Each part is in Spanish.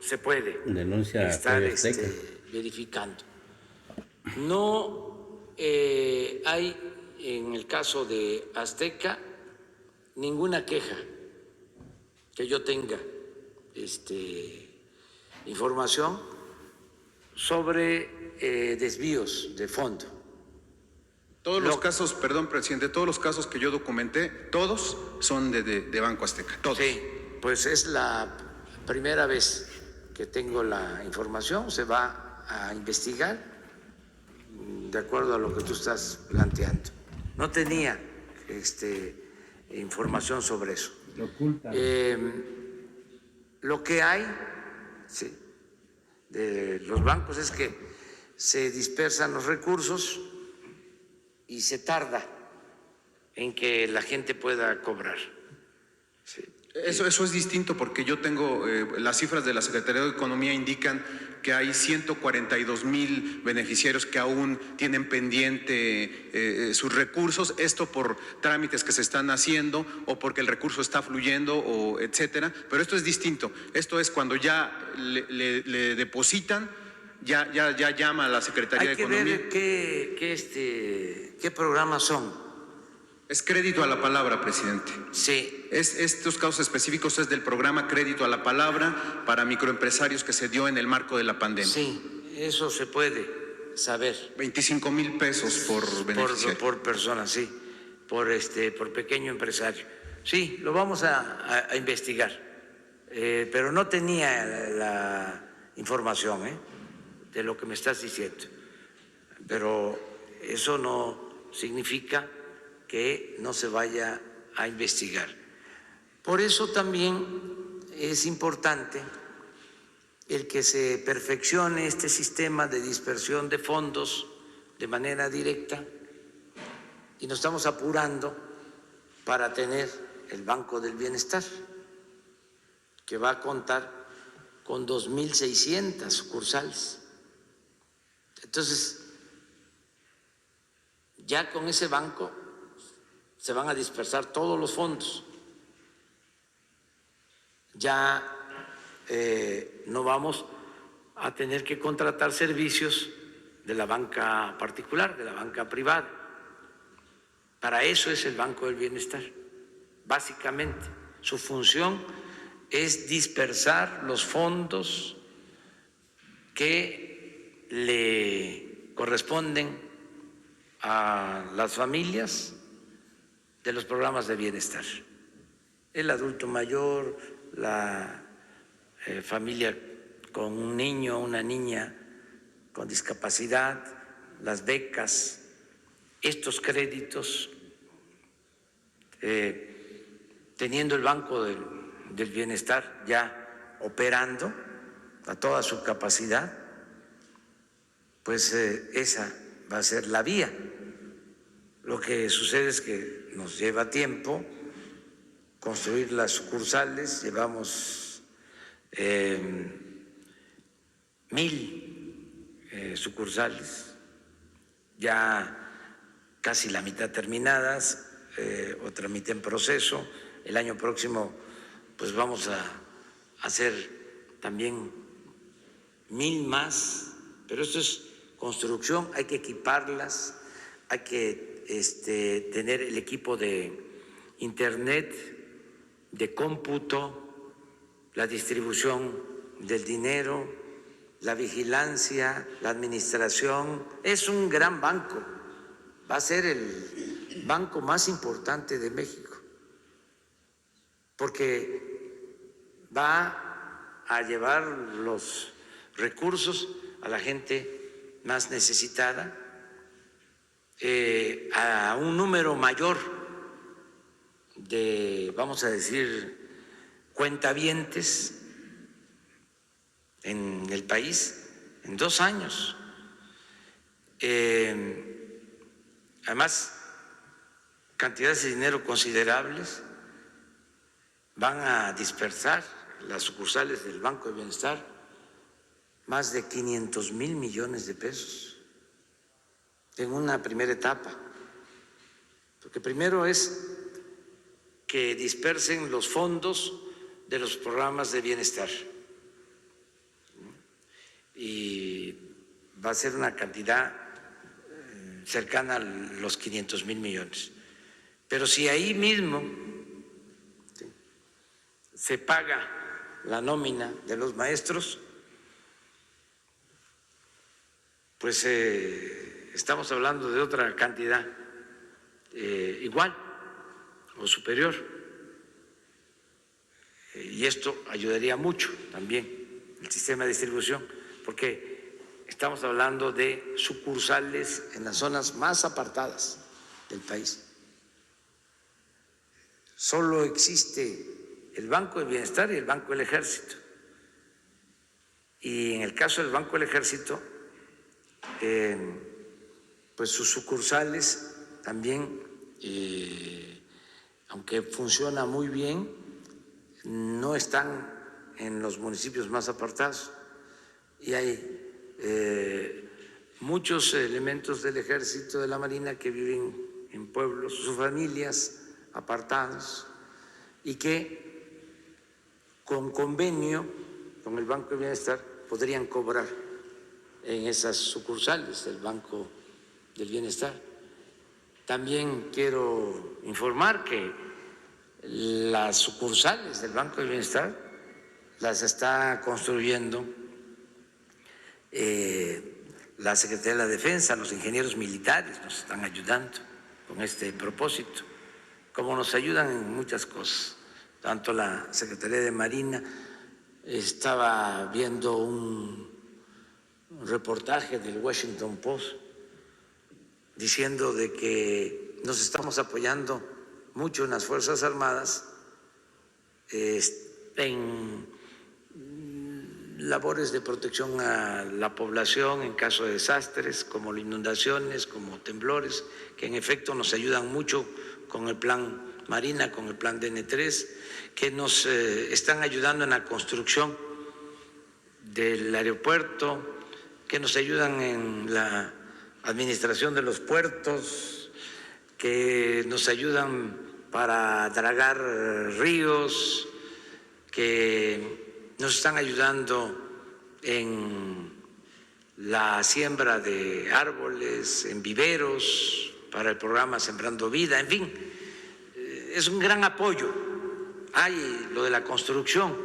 se puede Denuncia estar TV Azteca. verificando. No hay en el caso de Azteca ninguna queja que yo tenga información sobre desvíos de fondo. Todos los casos, perdón, presidente, todos los casos que yo documenté, todos son de Banco Azteca, todos. Sí, pues es la primera vez que tengo la información, se va a investigar de acuerdo a lo que tú estás planteando. No tenía información sobre eso. Lo ocultan. Lo que hay, sí, de los bancos es que se dispersan los recursos y se tarda en que la gente pueda cobrar. Sí. Eso es distinto porque yo tengo las cifras de la Secretaría de Economía indican que hay 142,000 beneficiarios que aún tienen pendiente sus recursos, esto por trámites que se están haciendo o porque el recurso está fluyendo o etcétera, pero esto es distinto, esto es cuando ya le depositan, ya llama a la Secretaría de Economía. Hay que ver qué programas son. Es crédito a la palabra, presidente. Sí. Estos casos específicos es del programa Crédito a la Palabra para microempresarios que se dio en el marco de la pandemia. Sí, eso se puede saber. 25,000 pesos por beneficiario. Por persona, sí, por pequeño empresario. Sí, lo vamos a investigar, pero no tenía la información de lo que me estás diciendo. Pero eso no significa que no se vaya a investigar. Por eso también es importante el que se perfeccione este sistema de dispersión de fondos de manera directa y nos estamos apurando para tener el Banco del Bienestar, que va a contar con 2,600 sucursales. Entonces, ya con ese banco se van a dispersar todos los fondos. Ya no vamos a tener que contratar servicios de la banca particular, de la banca privada. Para eso es el Banco del Bienestar. Básicamente, su función es dispersar los fondos que le corresponden a las familias de los programas de bienestar. El adulto mayor, la familia con un niño o una niña con discapacidad, las becas, estos créditos, teniendo el Banco del Bienestar ya operando a toda su capacidad, pues esa va a ser la vía. Lo que sucede es que nos lleva tiempo construir las sucursales, llevamos 1,000 sucursales, ya casi la mitad terminadas, otra mitad en proceso. El año próximo pues vamos a hacer también 1,000 más, pero esto es construcción, hay que equiparlas, hay que tener el equipo de internet, de cómputo, la distribución del dinero, la vigilancia, la administración. Es un gran banco, va a ser el banco más importante de México, porque va a llevar los recursos a la gente más necesitada, a un número mayor de, vamos a decir, cuentavientes en el país en 2 años. Además, cantidades de dinero considerables van a dispersar las sucursales del Banco de Bienestar, más de 500,000 millones de pesos en una primera etapa, porque primero es que dispersen los fondos de los programas de bienestar y va a ser una cantidad cercana a los 500,000 millones. Pero si ahí mismo se paga la nómina de los maestros, pues estamos hablando de otra cantidad igual o superior. Y esto ayudaría mucho también el sistema de distribución, porque estamos hablando de sucursales en las zonas más apartadas del país. Solo existe el Banco del Bienestar y el Banco del Ejército. Y en el caso del Banco del Ejército, pues sus sucursales también, aunque funciona muy bien, no están en los municipios más apartados y hay muchos elementos del Ejército, de la Marina que viven en pueblos, sus familias apartados y que con convenio con el Banco de Bienestar podrían cobrar en esas sucursales del Banco del Bienestar. También quiero informar que las sucursales del Banco del Bienestar las está construyendo la Secretaría de la Defensa, los ingenieros militares nos están ayudando con este propósito, como nos ayudan en muchas cosas, tanto la Secretaría de Marina. Estaba viendo un reportaje del Washington Post diciendo de que nos estamos apoyando mucho en las Fuerzas Armadas en labores de protección a la población en caso de desastres, como inundaciones, como temblores, que en efecto nos ayudan mucho con el plan Marina, con el plan DN3, que nos están ayudando en la construcción del aeropuerto, que nos ayudan en la administración de los puertos, que nos ayudan para dragar ríos, que nos están ayudando en la siembra de árboles, en viveros, para el programa Sembrando Vida, en fin, es un gran apoyo. Hay lo de la construcción,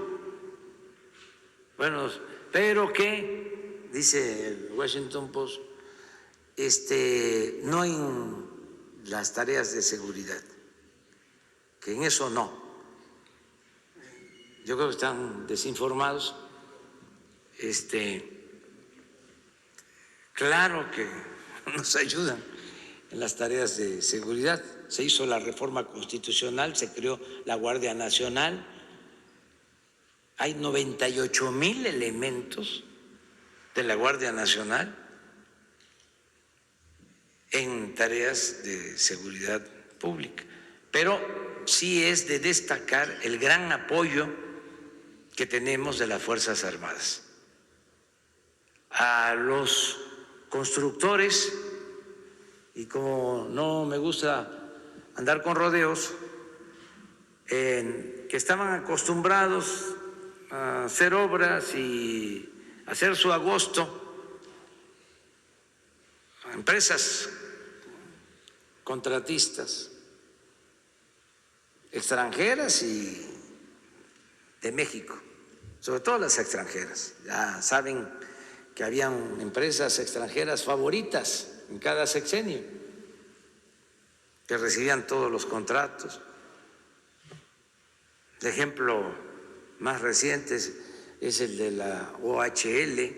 bueno, pero que, dice el Washington Post, no en las tareas de seguridad, que en eso no. Yo creo que están desinformados. Claro que nos ayudan en las tareas de seguridad. Se hizo la reforma constitucional, se creó la Guardia Nacional. Hay 98,000 elementos de la Guardia Nacional en tareas de seguridad pública. Pero sí es de destacar el gran apoyo que tenemos de las Fuerzas Armadas. A los constructores, y como no me gusta andar con rodeos, que estaban acostumbrados a hacer obras y hacer su agosto, a empresas contratistas extranjeras y de México, sobre todo las extranjeras. Ya saben que habían empresas extranjeras favoritas en cada sexenio que recibían todos los contratos. El ejemplo más reciente es el de la OHL,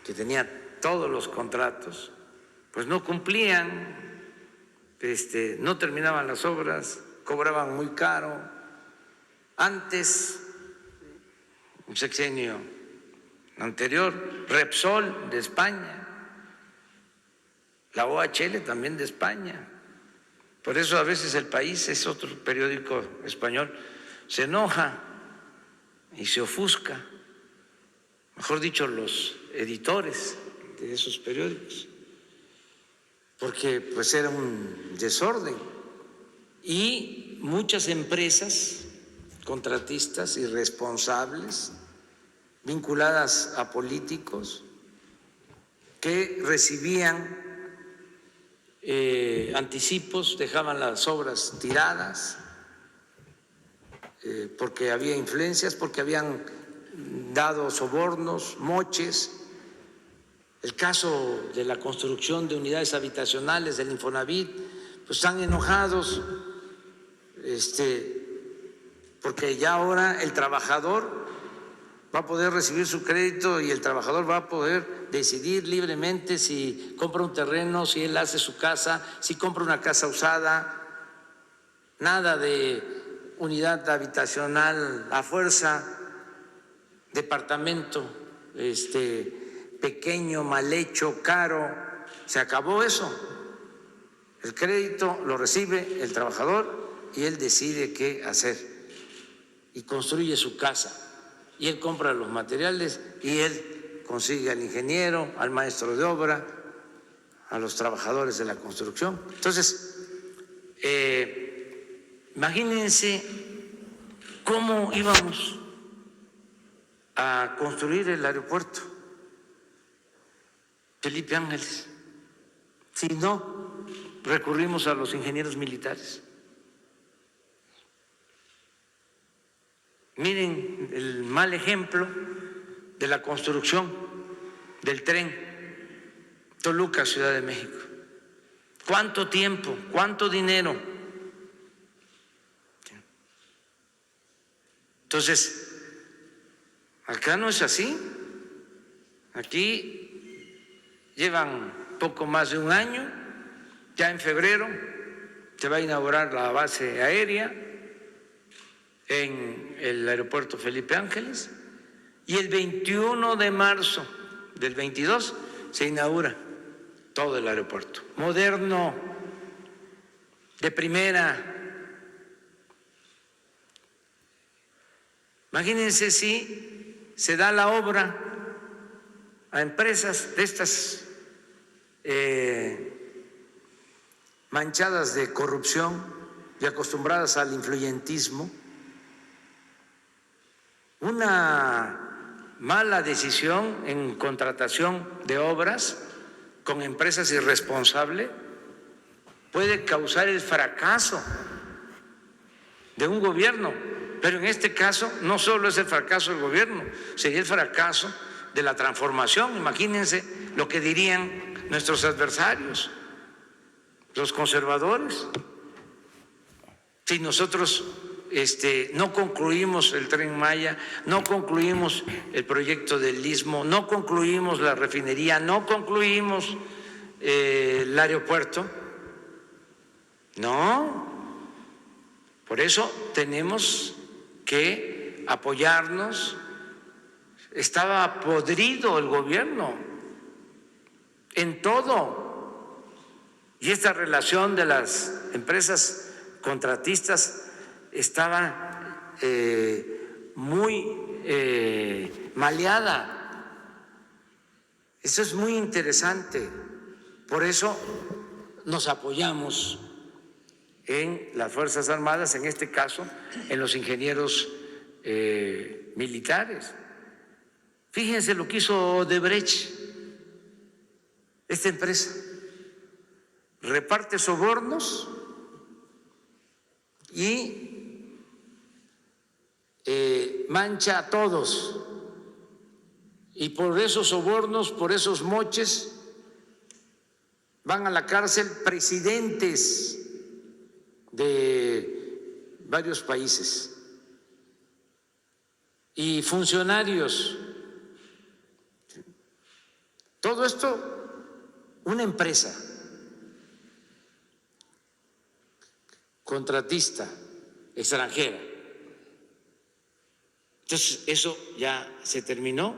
que tenía todos los contratos, pues no cumplían, no terminaban las obras, cobraban muy caro. Antes, un sexenio anterior, Repsol de España, la OHL también de España. Por eso a veces El País, es otro periódico español, se enoja y se ofusca, mejor dicho, los editores de esos periódicos, porque pues era un desorden y muchas empresas contratistas irresponsables vinculadas a políticos que recibían anticipos, dejaban las obras tiradas porque había influencias, porque habían dado sobornos, moches. El caso de la construcción de unidades habitacionales del Infonavit, pues están enojados, porque ya ahora el trabajador va a poder recibir su crédito y el trabajador va a poder decidir libremente si compra un terreno, si él hace su casa, si compra una casa usada, nada de unidad habitacional a fuerza, departamento pequeño, mal hecho, caro. Se acabó eso. El crédito lo recibe el trabajador y él decide qué hacer y construye su casa. Y él compra los materiales y él consigue al ingeniero, al maestro de obra, a los trabajadores de la construcción. Entonces, imagínense cómo íbamos a construir el aeropuerto Felipe Ángeles si no recurrimos a los ingenieros militares. Miren el mal ejemplo de la construcción del tren Toluca, Ciudad de México. ¿Cuánto tiempo? ¿Cuánto dinero? Entonces, acá no es así. Aquí llevan poco más de un año, ya en febrero se va a inaugurar la base aérea en el aeropuerto Felipe Ángeles y el 21 de marzo del 22 se inaugura todo el aeropuerto, moderno, de primera. Imagínense si se da la obra a empresas de estas manchadas de corrupción y acostumbradas al influyentismo. Una mala decisión en contratación de obras con empresas irresponsables puede causar el fracaso de un gobierno, pero en este caso no solo es el fracaso del gobierno, sería el fracaso de la transformación. Imagínense lo que dirían nuestros adversarios, los conservadores, si nosotros no concluimos el Tren Maya, no concluimos el proyecto del Istmo, no concluimos la refinería, no concluimos el aeropuerto. No, por eso tenemos que apoyarnos. Estaba podrido el gobierno en todo, y esta relación de las empresas contratistas estaba muy maleada. Eso es muy interesante. Por eso nos apoyamos en las Fuerzas Armadas, en este caso en los ingenieros militares. Fíjense lo que hizo Odebrecht, esta empresa. Reparte sobornos y mancha a todos. Y por esos sobornos, por esos moches, van a la cárcel presidentes de varios países y funcionarios. Todo esto, una empresa contratista extranjera. Entonces, eso ya se terminó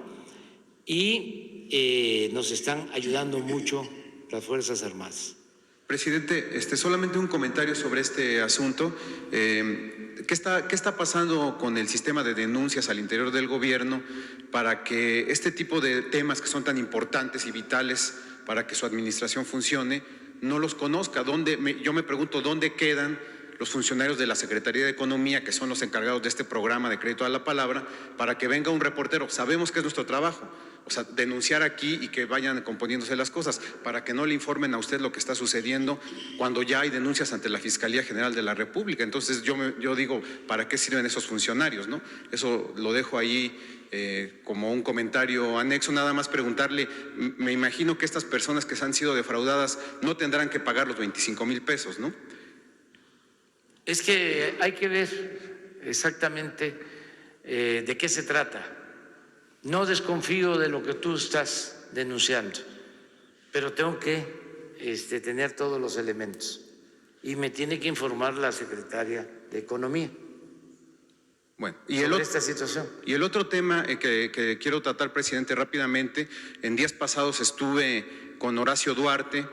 y nos están ayudando mucho las Fuerzas Armadas. Presidente, solamente un comentario sobre este asunto. ¿Qué está pasando con el sistema de denuncias al interior del gobierno para que este tipo de temas que son tan importantes y vitales para que su administración funcione no los conozca? Yo me pregunto dónde quedan los funcionarios de la Secretaría de Economía, que son los encargados de este programa de crédito a la palabra, para que venga un reportero. Sabemos que es nuestro trabajo, o sea, denunciar aquí y que vayan componiéndose las cosas, para que no le informen a usted lo que está sucediendo cuando ya hay denuncias ante la Fiscalía General de la República. Entonces yo digo, ¿para qué sirven esos funcionarios, no? Eso lo dejo ahí como un comentario anexo. Nada más preguntarle, me imagino que estas personas que han sido defraudadas no tendrán que pagar los 25,000 pesos, ¿no? Es que hay que ver exactamente de qué se trata. No desconfío de lo que tú estás denunciando, pero tengo que tener todos los elementos y me tiene que informar la secretaria de Economía. Bueno, sobre esta situación. Y el otro tema que quiero tratar, presidente, rápidamente. En días pasados estuve con Horacio Duarte,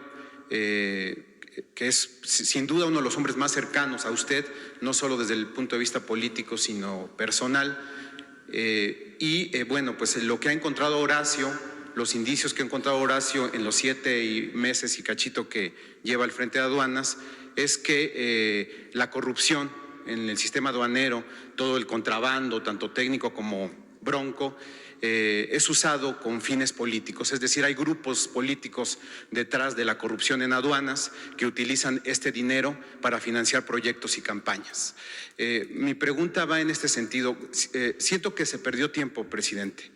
que es sin duda uno de los hombres más cercanos a usted, no solo desde el punto de vista político, sino personal. Bueno, pues lo que ha encontrado Horacio, los indicios que ha encontrado Horacio en los 7 meses y cachito que lleva al frente de aduanas, es que la corrupción en el sistema aduanero, todo el contrabando, tanto técnico como bronco, es usado con fines políticos. Es decir, hay grupos políticos detrás de la corrupción en aduanas que utilizan este dinero para financiar proyectos y campañas. Mi pregunta va en este sentido. Siento que se perdió tiempo, presidente,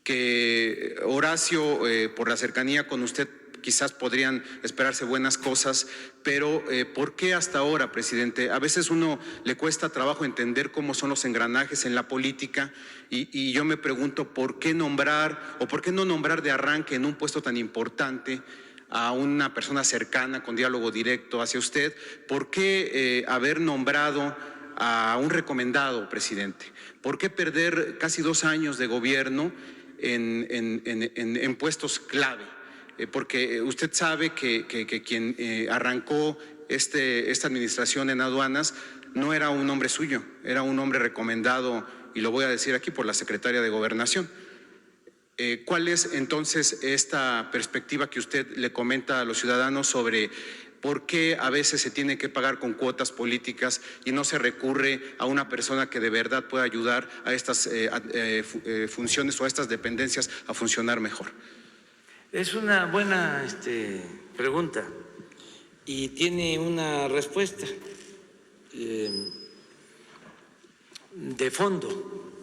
que Horacio, por la cercanía con usted, quizás podrían esperarse buenas cosas, pero ¿por qué hasta ahora, presidente? A veces uno le cuesta trabajo entender cómo son los engranajes en la política y yo me pregunto por qué nombrar o por qué no nombrar de arranque en un puesto tan importante a una persona cercana con diálogo directo hacia usted. ¿Por qué haber nombrado a un recomendado, presidente? ¿Por qué perder casi 2 años de gobierno en puestos clave? Porque usted sabe que quien arrancó esta administración en aduanas no era un hombre suyo, era un hombre recomendado, y lo voy a decir aquí, por la secretaria de Gobernación. ¿Cuál es entonces esta perspectiva que usted le comenta a los ciudadanos sobre por qué a veces se tiene que pagar con cuotas políticas y no se recurre a una persona que de verdad pueda ayudar a estas funciones o a estas dependencias a funcionar mejor? Es una buena pregunta y tiene una respuesta de fondo.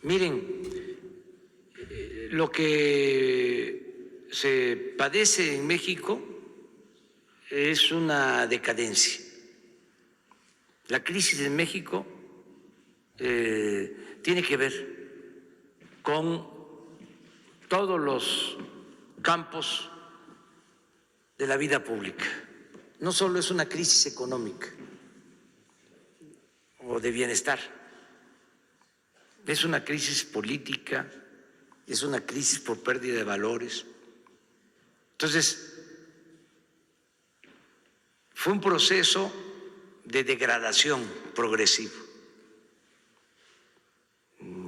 Miren, lo que se padece en México es una decadencia. La crisis en México tiene que ver con todos los campos de la vida pública. No solo es una crisis económica o de bienestar, es una crisis política, es una crisis por pérdida de valores. Entonces, fue un proceso de degradación progresivo.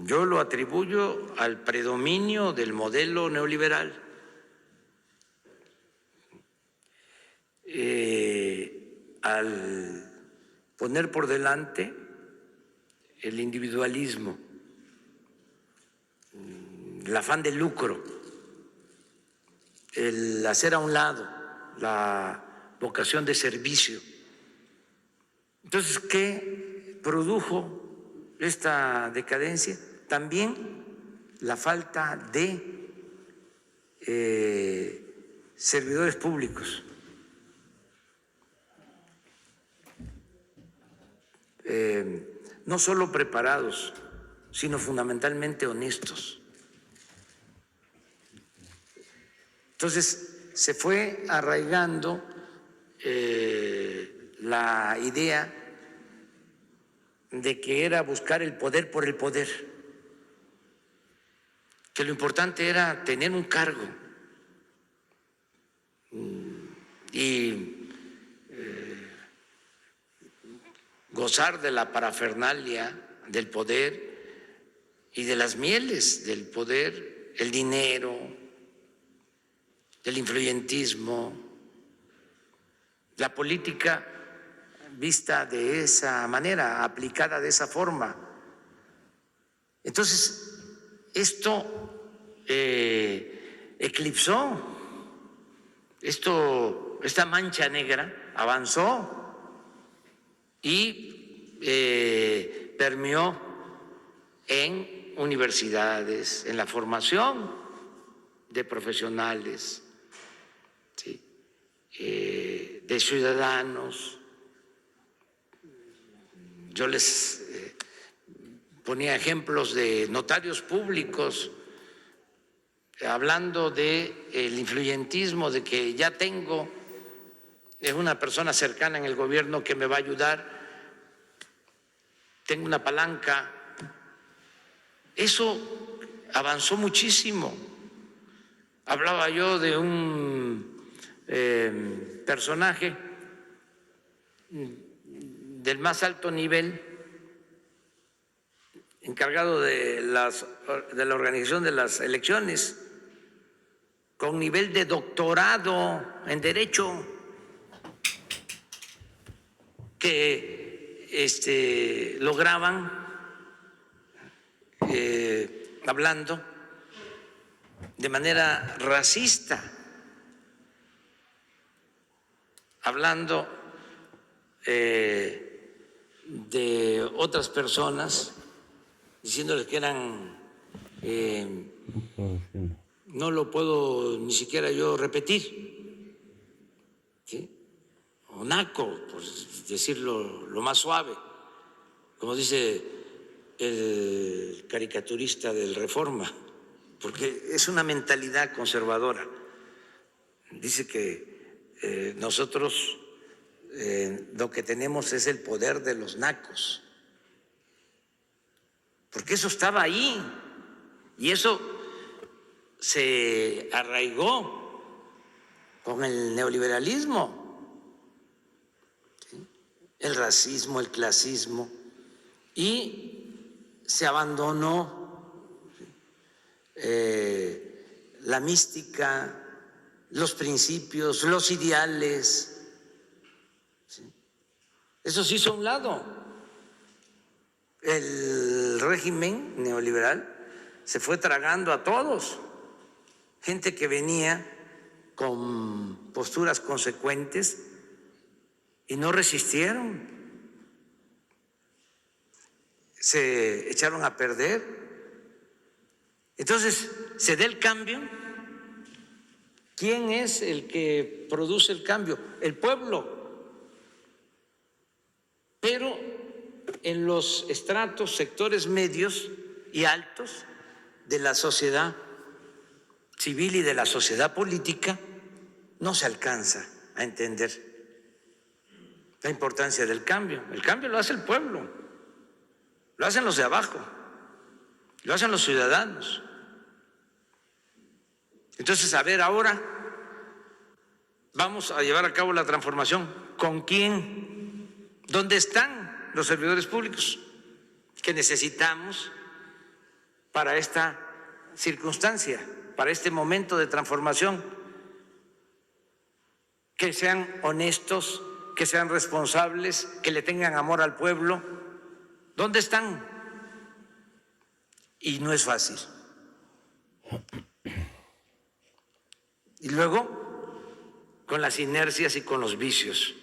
Yo lo atribuyo al predominio del modelo neoliberal, al poner por delante el individualismo, el afán de lucro, el hacer a un lado la vocación de servicio. Entonces, ¿qué produjo esta decadencia? También la falta de servidores públicos. No solo preparados, sino fundamentalmente honestos. Entonces, se fue arraigando la idea de que era buscar el poder por el poder, que lo importante era tener un cargo y gozar de la parafernalia del poder y de las mieles del poder, el dinero, el influyentismo, la política vista de esa manera, aplicada de esa forma. Entonces, esto eclipsó, esta mancha negra avanzó y permeó en universidades, en la formación de profesionales, ¿sí? De ciudadanos. Yo les ponía ejemplos de notarios públicos hablando del influyentismo, de que ya tengo una persona cercana en el gobierno que me va a ayudar, tengo una palanca. Eso avanzó muchísimo. Hablaba yo de un personaje del más alto nivel, encargado de la organización de las elecciones, con nivel de doctorado en Derecho, que lograban, hablando de manera racista, hablando de otras personas, diciéndoles que eran, no lo puedo ni siquiera yo repetir, ¿sí? O naco, por decirlo lo más suave, como dice el caricaturista del Reforma, porque es una mentalidad conservadora. Dice que nosotros lo que tenemos es el poder de los nacos, porque eso estaba ahí y eso se arraigó con el neoliberalismo, ¿sí? El racismo, el clasismo, y se abandonó la mística, los principios, los ideales, ¿sí? Eso se hizo a un lado. El régimen neoliberal se fue tragando a todos, gente que venía con posturas consecuentes y no resistieron, se echaron a perder. Entonces, se da el cambio. ¿Quién es el que produce el cambio? El pueblo. Pero en los estratos, sectores medios y altos de la sociedad civil y de la sociedad política, no se alcanza a entender la importancia del cambio. El cambio lo hace el pueblo, lo hacen los de abajo, lo hacen los ciudadanos. Entonces, a ver, ahora vamos a llevar a cabo la transformación. ¿Con quién? ¿Dónde están los servidores públicos que necesitamos para esta circunstancia, para este momento de transformación? Que sean honestos, que sean responsables, que le tengan amor al pueblo. ¿Dónde están? Y no es fácil. Y luego, con las inercias y con los vicios.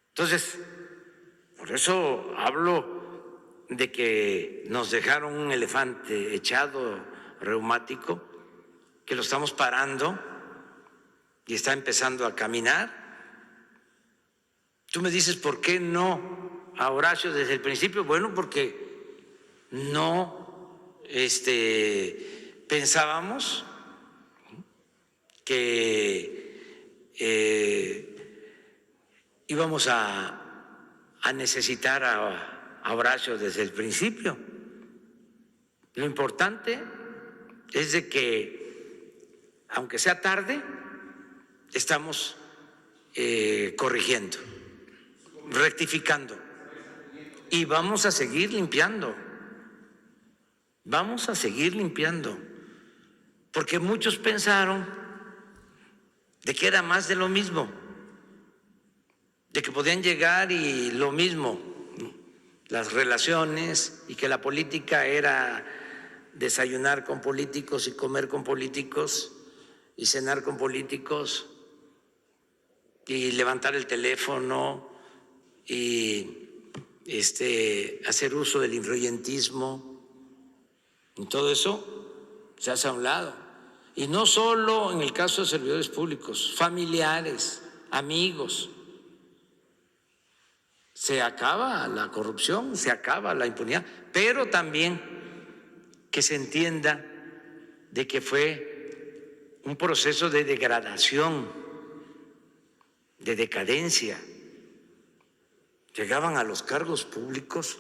Entonces, por eso hablo de que nos dejaron un elefante echado, reumático, que lo estamos parando y está empezando a caminar. Tú me dices, ¿por qué no a Horacio desde el principio? Bueno, porque no pensábamos que íbamos a necesitar a Horacio desde el principio. Lo importante es de que, aunque sea tarde, estamos corrigiendo, rectificando y vamos a seguir limpiando. Vamos a seguir limpiando, porque muchos pensaron de que era más de lo mismo, de que podían llegar y lo mismo, las relaciones, y que la política era desayunar con políticos y comer con políticos y cenar con políticos y levantar el teléfono y hacer uso del influyentismo. Y todo eso se hace a un lado. Y no solo en el caso de servidores públicos, familiares, amigos. Se acaba la corrupción, se acaba la impunidad, pero también que se entienda de que fue un proceso de degradación, de decadencia. Llegaban a los cargos públicos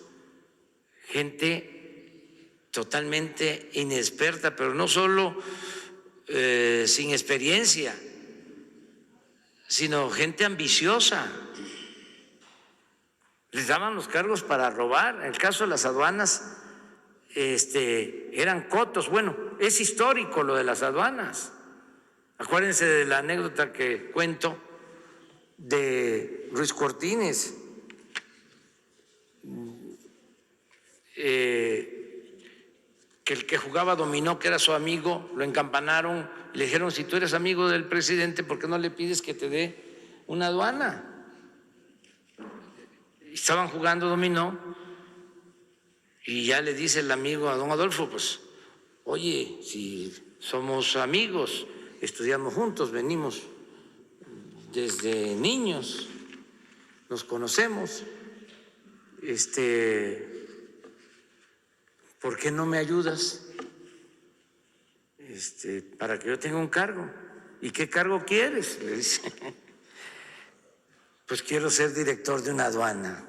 gente totalmente inexperta, pero no solo sin experiencia, sino gente ambiciosa. Les daban los cargos para robar. En el caso de las aduanas, eran cotos. Bueno, es histórico lo de las aduanas. Acuérdense de la anécdota que cuento de Ruiz Cortines, que el que jugaba dominó, que era su amigo, lo encampanaron, le dijeron: si tú eres amigo del presidente, ¿por qué no le pides que te dé una aduana? Estaban jugando dominó y ya le dice el amigo a don Adolfo: pues, oye, si somos amigos, estudiamos juntos, venimos desde niños, nos conocemos, ¿por qué no me ayudas para que yo tenga un cargo? ¿Y qué cargo quieres?, le dice. Pues quiero ser director de una aduana.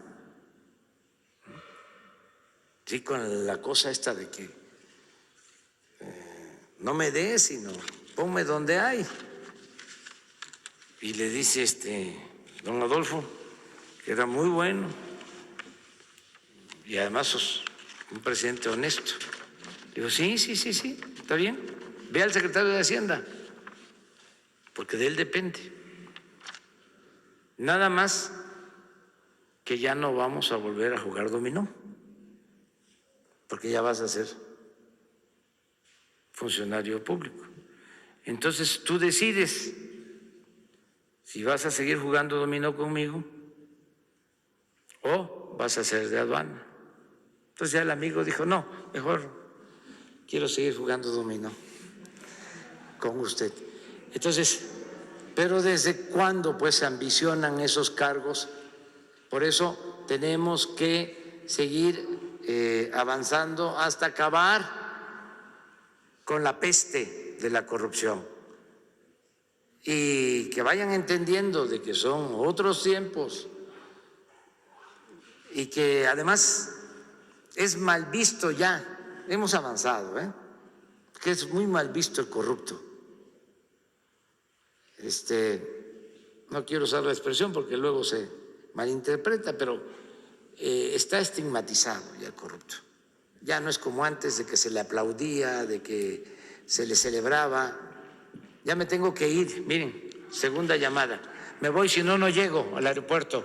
Sí, con la cosa esta de que no me des, sino ponme donde hay. Y le dice don Adolfo, que era muy bueno y además sos un presidente honesto. Digo: sí, está bien. Ve al secretario de Hacienda, porque de él depende. Nada más que ya no vamos a volver a jugar dominó, porque ya vas a ser funcionario público. Entonces tú decides si vas a seguir jugando dominó conmigo o vas a ser de aduana. Entonces ya el amigo dijo: no, mejor quiero seguir jugando dominó con usted. Entonces, pero ¿desde cuándo pues se ambicionan esos cargos? Por eso tenemos que seguir avanzando hasta acabar con la peste de la corrupción y que vayan entendiendo de que son otros tiempos y que además es mal visto ya. Hemos avanzado, que es muy mal visto el corrupto. No quiero usar la expresión porque luego se malinterpreta, pero está estigmatizado ya el corrupto. Ya no es como antes, de que se le aplaudía, de que se le celebraba. Ya me tengo que ir, miren, segunda llamada. Me voy, si no, no llego al aeropuerto.